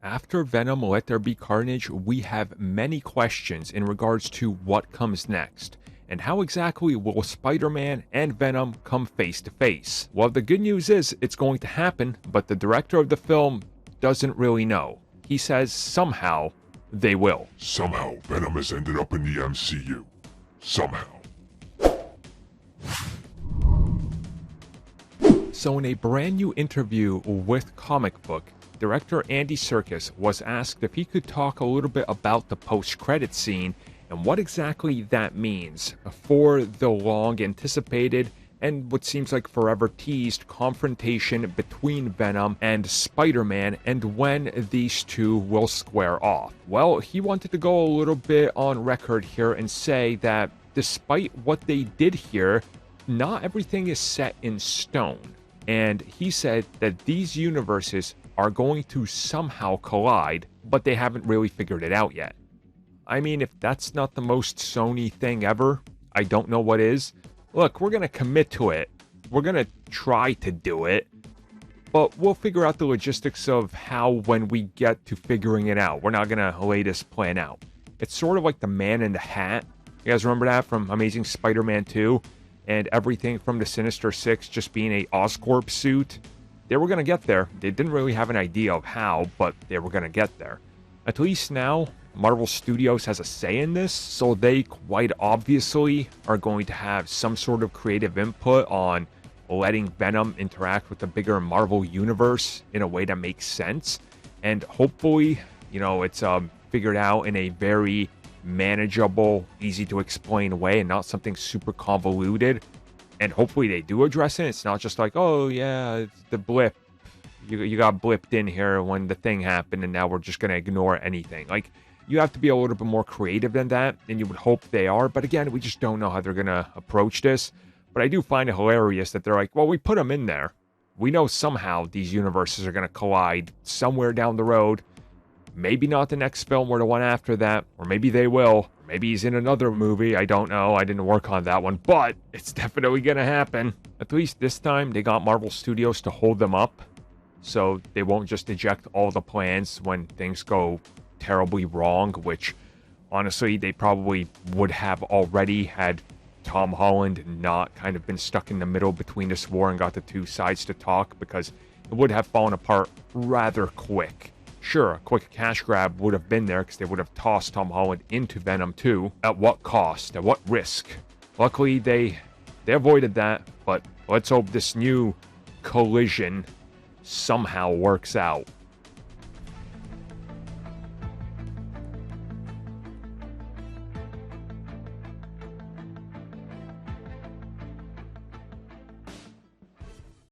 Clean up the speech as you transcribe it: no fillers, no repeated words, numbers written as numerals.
After Venom Let There Be Carnage, we have many questions in regards to what comes next, and how exactly will Spider-Man and Venom come face to face. Well, the good news is it's going to happen, but the director of the film doesn't really know. He says somehow they will. Somehow Venom has ended up in the MCU. Somehow. So in a brand new interview with Comic Book, director Andy Serkis was asked if he could talk a little bit about the post-credit scene and what exactly that means for the long-anticipated and what seems like forever teased confrontation between Venom and Spider-Man and when these two will square off. Well, he wanted to go a little bit on record here and say that despite what they did here, not everything is set in stone. And he said that these universes are going to somehow collide, but they haven't really figured it out yet. I mean, if that's not the most Sony thing ever, I don't know what is. Look, we're going to commit to it. We're going to try to do it, but we'll figure out the logistics of how when we get to figuring it out. We're not going to lay this plan out. It's sort of like the Man in the Hat. You guys remember that from Amazing Spider-Man 2? And everything from the Sinister Six just being a Oscorp suit. They were going to get there. They didn't really have an idea of how, but they were going to get there. At least now, Marvel Studios has a say in this, so they quite obviously are going to have some sort of creative input on letting Venom interact with the bigger Marvel universe in a way that makes sense. And hopefully, it's figured out in a very manageable, easy to explain way and not something super convoluted. And hopefully they do address it. It's not just like, oh yeah, it's the blip. You got blipped in here when the thing happened and now we're just going to ignore anything. Like, you have to be a little bit more creative than that, and you would hope they are. But again, we just don't know how they're going to approach this. But I do find it hilarious that they're like, well, we put them in there. We know somehow these universes are going to collide somewhere down the road. Maybe not the next film or the one after that, or maybe they will. Or maybe he's in another movie. I don't know. I didn't work on that one, but it's definitely going to happen. At least this time, they got Marvel Studios to hold them up, so they won't just eject all the plans when things go terribly wrong, which honestly, they probably would have already had Tom Holland not kind of been stuck in the middle between this war and got the two sides to talk, because it would have fallen apart rather quick. Sure, a quick cash grab would have been there because they would have tossed Tom Holland into Venom 2. At what cost? At what risk? Luckily, they avoided that, but let's hope this new collision somehow works out.